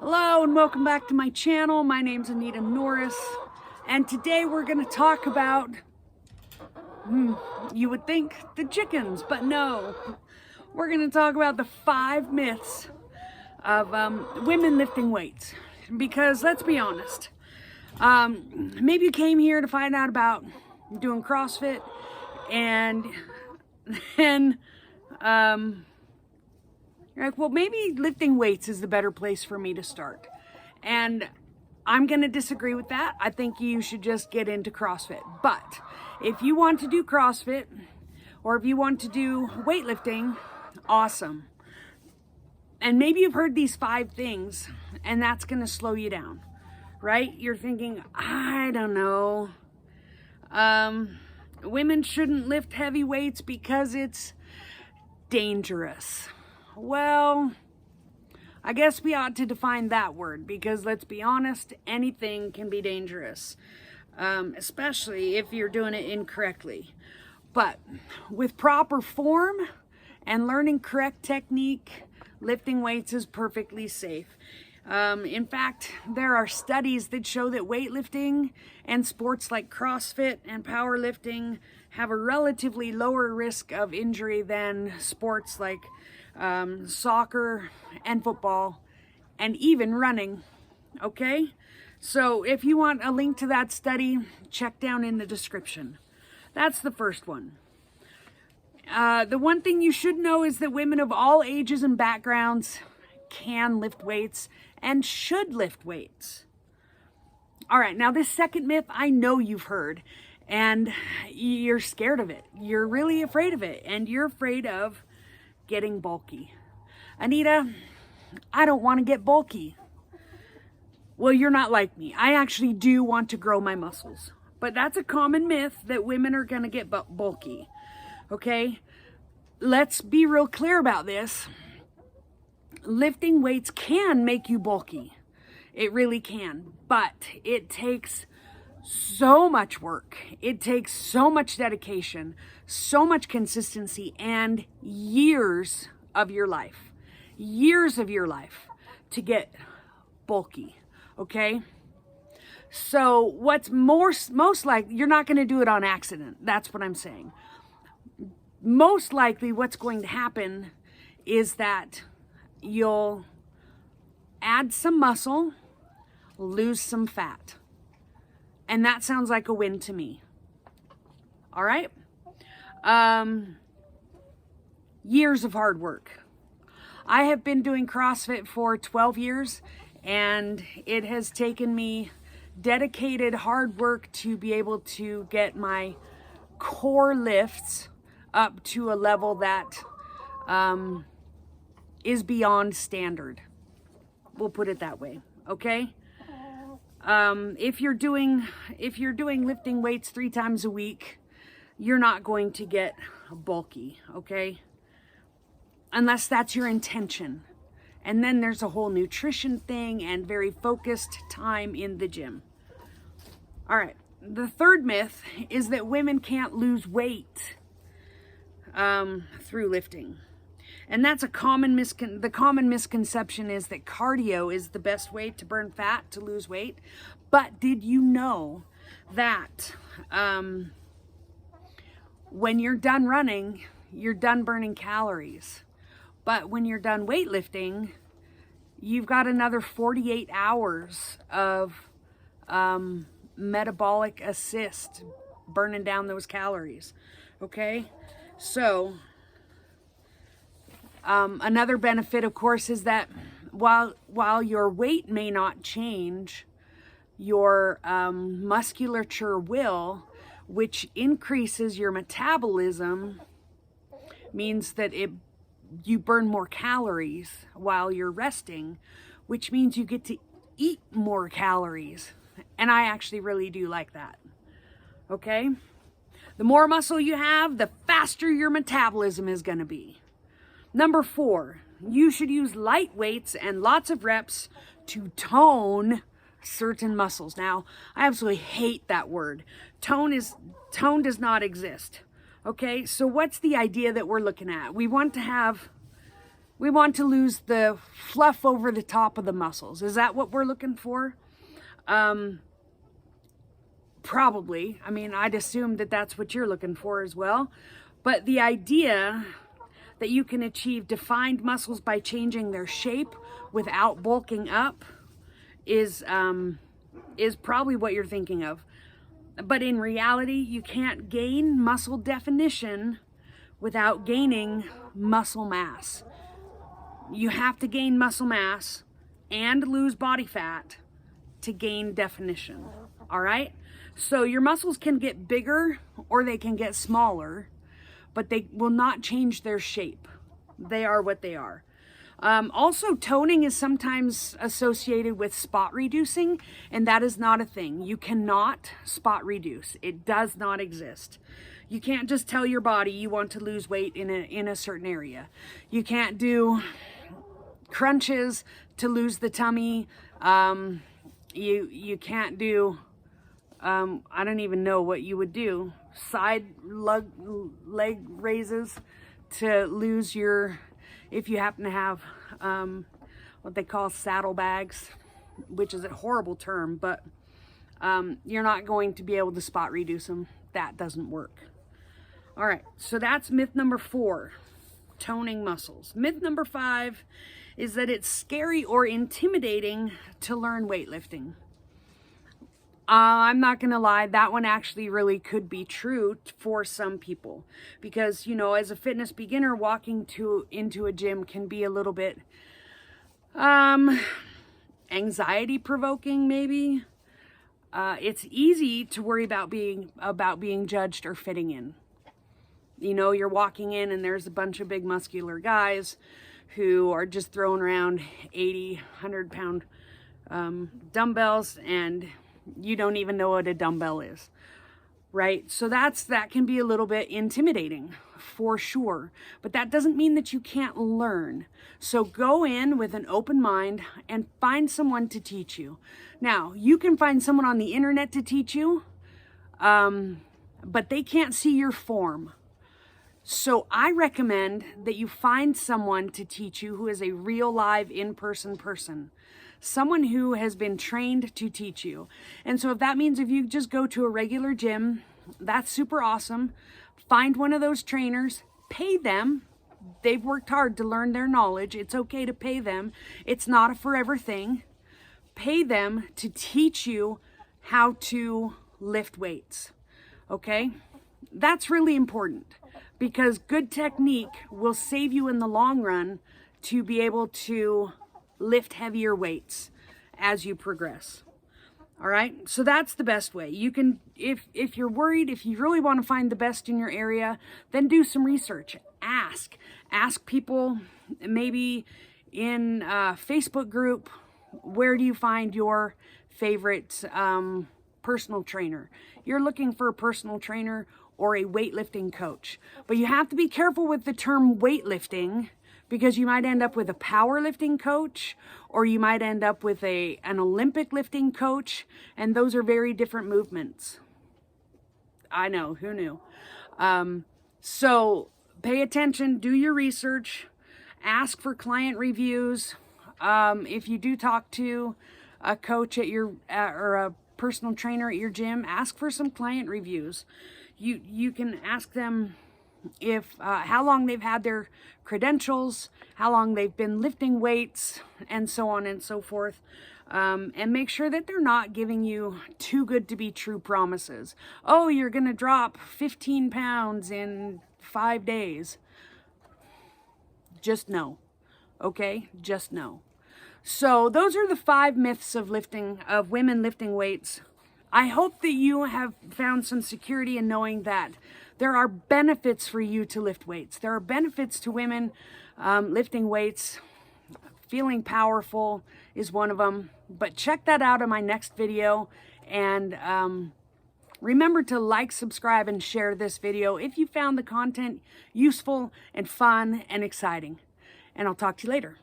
Hello and welcome back to my channel. My name's Anita Norris, and today we're going to talk about, you would think the chickens, but no. We're going to talk about the 5 myths of women lifting weights. Because let's be honest, maybe you came here to find out about doing CrossFit, and then you're like, well, maybe lifting weights is the better place for me to start. And I'm going to disagree with that. I think you should just get into CrossFit. But if you want to do CrossFit, or if you want to do weightlifting, awesome. And maybe you've heard these 5 things, and that's going to slow you down, right? You're thinking, I don't know. Women shouldn't lift heavy weights because it's dangerous. Well, I guess we ought to define that word, because let's be honest, anything can be dangerous, especially if you're doing it incorrectly. But with proper form and learning correct technique, lifting weights is perfectly safe. In fact, there are studies that show that weightlifting and sports like CrossFit and powerlifting have a relatively lower risk of injury than sports like soccer and football and even running. Okay, so if you want a link to that study, check down in the description. That's the first one. The one thing you should know is that women of all ages and backgrounds can lift weights and should lift weights. All right, now this second myth I know you've heard, and you're scared of it. You're really afraid of it, and you're afraid of getting bulky. Anita, I don't want to get bulky. Well, you're not like me. I actually do want to grow my muscles. But that's a common myth that women are going to get bulky. Okay? Let's be real clear about this. Lifting weights can make you bulky. It really can. But it takes so much work. It takes so much dedication, so much consistency, and years of your life to get bulky. Okay? So what's most likely, you're not going to do it on accident. That's what I'm saying. Most likely what's going to happen is that you'll add some muscle, lose some fat. And that sounds like a win to me. All right? Years of hard work. I have been doing CrossFit for 12 years, and it has taken me dedicated hard work to be able to get my core lifts up to a level that is beyond standard. We'll put it that way, okay? If you're doing lifting weights 3 times a week, you're not going to get bulky, okay? Unless that's your intention. And then there's a whole nutrition thing and very focused time in the gym. All right, the third myth is that women can't lose weight through lifting. And that's the common misconception is that cardio is the best way to burn fat, to lose weight. But did you know that when you're done running, you're done burning calories? But when you're done weightlifting, you've got another 48 hours of metabolic assist, burning down those calories. Okay? So another benefit, of course, is that while your weight may not change, your musculature will, which increases your metabolism, means that you burn more calories while you're resting, which means you get to eat more calories. And I actually really do like that. Okay? The more muscle you have, the faster your metabolism is going to be. Number 4, you should use light weights and lots of reps to tone certain muscles. Now, I absolutely hate that word. Tone does not exist. Okay, so what's the idea that we're looking at? We want to have We want to lose the fluff over the top of the muscles. Is that what we're looking for? Probably. I mean, I'd assume that that's what you're looking for as well. But the idea that you can achieve defined muscles by changing their shape without bulking up is probably what you're thinking of. But in reality, you can't gain muscle definition without gaining muscle mass. You have to gain muscle mass and lose body fat to gain definition, all right? So your muscles can get bigger or they can get smaller, but they will not change their shape. They are what they are. Also, toning is sometimes associated with spot reducing, and that is not a thing. You cannot spot reduce. It does not exist. You can't just tell your body you want to lose weight in a certain area. You can't do crunches to lose the tummy. You can't do, I don't even know what you would do. Side leg raises to lose your, if you happen to have what they call saddlebags, which is a horrible term, but you're not going to be able to spot reduce them. That doesn't work. All right, so that's myth number 4, toning muscles. Myth number 5 is that it's scary or intimidating to learn weightlifting. I'm not gonna lie, that one actually really could be true for some people, because, you know, as a fitness beginner, walking into a gym can be a little bit anxiety provoking, maybe. It's easy to worry about being judged or fitting in. You know, you're walking in and there's a bunch of big muscular guys who are just throwing around 80, 100 pound dumbbells, and you don't even know what a dumbbell is, right? So that can be a little bit intimidating for sure, but that doesn't mean that you can't learn. So go in with an open mind and find someone to teach you. Now, you can find someone on the internet to teach you, but they can't see your form. So I recommend that you find someone to teach you who is a real live in-person person. Someone who has been trained to teach you. And so if that means if you just go to a regular gym, that's super awesome. Find one of those trainers, pay them. They've worked hard to learn their knowledge. It's okay to pay them. It's not a forever thing. Pay them to teach you how to lift weights, okay? That's really important, because good technique will save you in the long run to be able to lift heavier weights as you progress. All right, so that's the best way. You can, if you're worried, if you really want to find the best in your area, then do some research. Ask people, maybe in a Facebook group, where do you find your favorite personal trainer? You're looking for a personal trainer or a weightlifting coach. But you have to be careful with the term weightlifting, because you might end up with a powerlifting coach, or you might end up with an Olympic lifting coach, and those are very different movements. I know, who knew? So pay attention, do your research, ask for client reviews. If you do talk to a coach at your, or a personal trainer at your gym, ask for some client reviews. You can ask them if how long they've had their credentials, how long they've been lifting weights, and so on and so forth. And make sure that they're not giving you too good to be true promises. Oh, you're gonna drop 15 pounds in 5 days. Just know, okay? Just know. So those are the 5 myths of lifting, of women lifting weights. I hope that you have found some security in knowing that there are benefits for you to lift weights. There are benefits to women lifting weights. Feeling powerful is one of them. But check that out in my next video. And remember to like, subscribe, and share this video if you found the content useful and fun and exciting. And I'll talk to you later.